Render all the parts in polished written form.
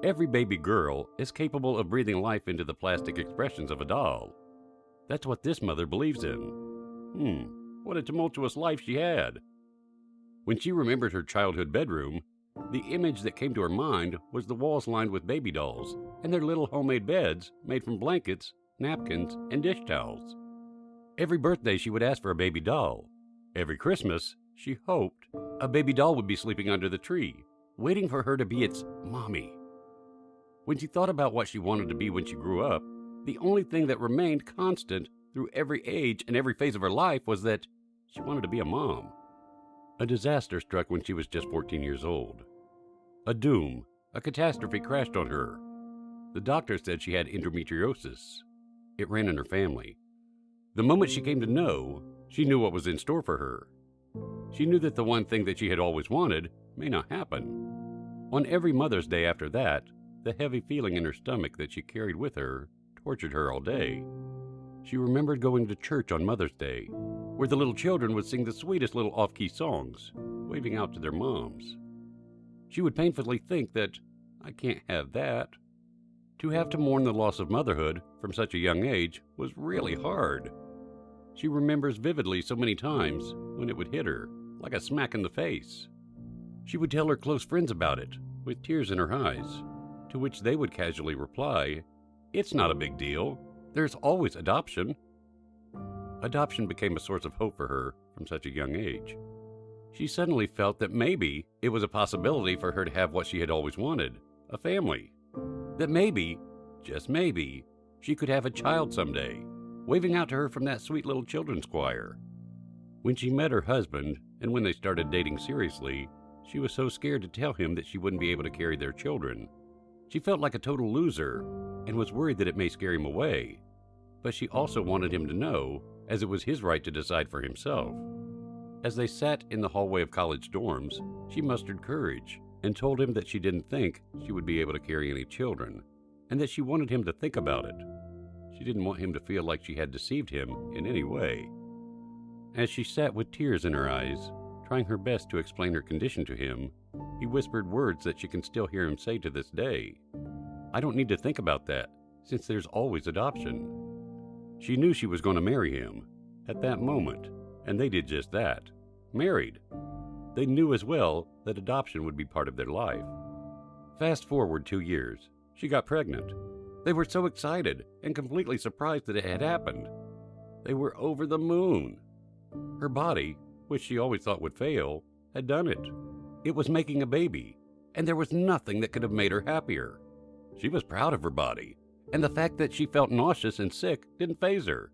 Every baby girl is capable of breathing life into the plastic expressions of a doll. That's what this mother believes in. What a tumultuous life she had. When she remembered her childhood bedroom, the image that came to her mind was the walls lined with baby dolls and their little homemade beds made from blankets, napkins, and dish towels. Every birthday she would ask for a baby doll. Every Christmas, she hoped a baby doll would be sleeping under the tree, waiting for her to be its mommy. When she thought about what she wanted to be when she grew up, the only thing that remained constant through every age and every phase of her life was that she wanted to be a mom. A disaster struck when she was just 14 years old. A catastrophe crashed on her. The doctor said she had endometriosis. It ran in her family. The moment she came to know, she knew what was in store for her. She knew that the one thing that she had always wanted may not happen. On every Mother's Day after that, the heavy feeling in her stomach that she carried with her tortured her all day. She remembered going to church on Mother's Day, where the little children would sing the sweetest little off-key songs, waving out to their moms. She would painfully think that, I can't have that. To have to mourn the loss of motherhood from such a young age was really hard. She remembers vividly so many times when it would hit her, like a smack in the face. She would tell her close friends about it, with tears in her eyes, to which they would casually reply, "It's not a big deal. There's always adoption." Adoption became a source of hope for her from such a young age. She suddenly felt that maybe it was a possibility for her to have what she had always wanted, a family. That maybe, just maybe, she could have a child someday, waving out to her from that sweet little children's choir. When she met her husband, and when they started dating seriously, she was so scared to tell him that she wouldn't be able to carry their children. She felt like a total loser, and was worried that it may scare him away. But she also wanted him to know, as it was his right to decide for himself. As they sat in the hallway of college dorms, she mustered courage and told him that she didn't think she would be able to carry any children, and that she wanted him to think about it. She didn't want him to feel like she had deceived him in any way. As she sat with tears in her eyes, trying her best to explain her condition to him, he whispered words that she can still hear him say to this day. "I don't need to think about that, since there's always adoption." She knew she was going to marry him at that moment, and they did just that. Married. They knew as well that adoption would be part of their life. Fast forward 2 years. She got pregnant. They were so excited and completely surprised that it had happened. They were over the moon. Her body, which she always thought would fail, had done it. It was making a baby, and there was nothing that could have made her happier. She was proud of her body, and the fact that she felt nauseous and sick didn't faze her.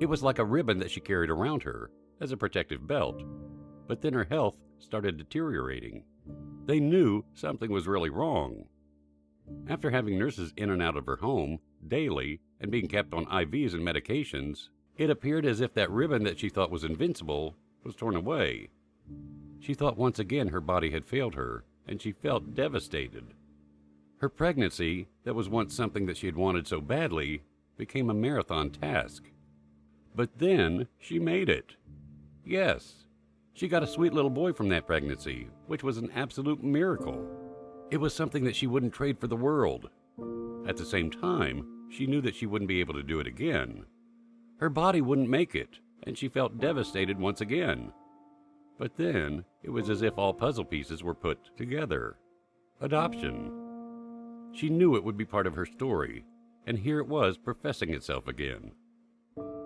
It was like a ribbon that she carried around her as a protective belt. But then her health started deteriorating. They knew something was really wrong. After having nurses in and out of her home daily and being kept on IVs and medications, it appeared as if that ribbon that she thought was invincible was torn away. She thought once again her body had failed her, and she felt devastated. Her pregnancy, that was once something that she had wanted so badly, became a marathon task. But then she made it. Yes, she got a sweet little boy from that pregnancy, which was an absolute miracle. It was something that she wouldn't trade for the world. At the same time, she knew that she wouldn't be able to do it again. Her body wouldn't make it, and she felt devastated once again. But then, it was as if all puzzle pieces were put together. Adoption. She knew it would be part of her story, and here it was professing itself again.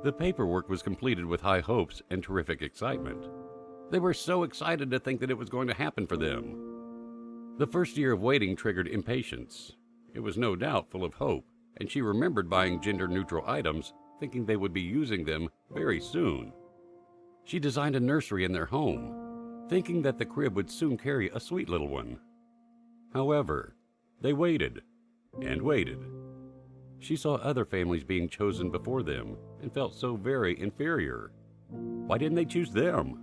The paperwork was completed with high hopes and terrific excitement. They were so excited to think that it was going to happen for them. The first year of waiting triggered impatience. It was no doubt full of hope, and she remembered buying gender-neutral items, thinking they would be using them very soon. She designed a nursery in their home, thinking that the crib would soon carry a sweet little one. However, they waited and waited. She saw other families being chosen before them and felt so very inferior. Why didn't they choose them?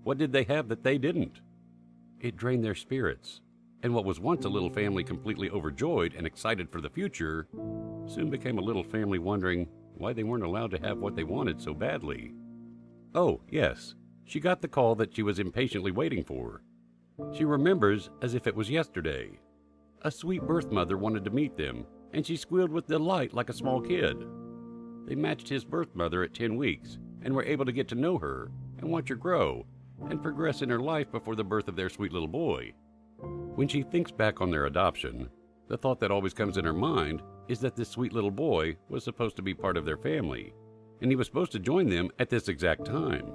What did they have that they didn't? It drained their spirits, and what was once a little family completely overjoyed and excited for the future soon became a little family wondering why they weren't allowed to have what they wanted so badly. Oh, yes, she got the call that she was impatiently waiting for. She remembers as if it was yesterday. A sweet birth mother wanted to meet them, and she squealed with delight like a small kid. They matched his birth mother at 10 weeks and were able to get to know her and watch her grow and progress in her life before the birth of their sweet little boy. When she thinks back on their adoption, the thought that always comes in her mind is that this sweet little boy was supposed to be part of their family, and he was supposed to join them at this exact time.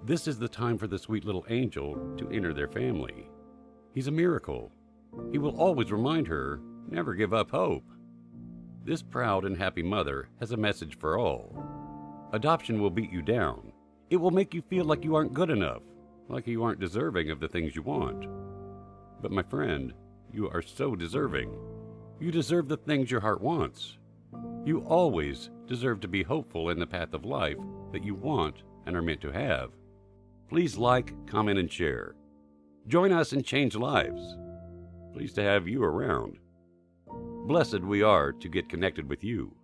This is the time for the sweet little angel to enter their family. He's a miracle. He will always remind her, never give up hope. This proud and happy mother has a message for all. Adoption will beat you down. It will make you feel like you aren't good enough, like you aren't deserving of the things you want. But my friend, you are so deserving. You deserve the things your heart wants. You always deserve to be hopeful in the path of life that you want and are meant to have. Please like, comment, and share. Join us and change lives. Pleased to have you around. Blessed we are to get connected with you.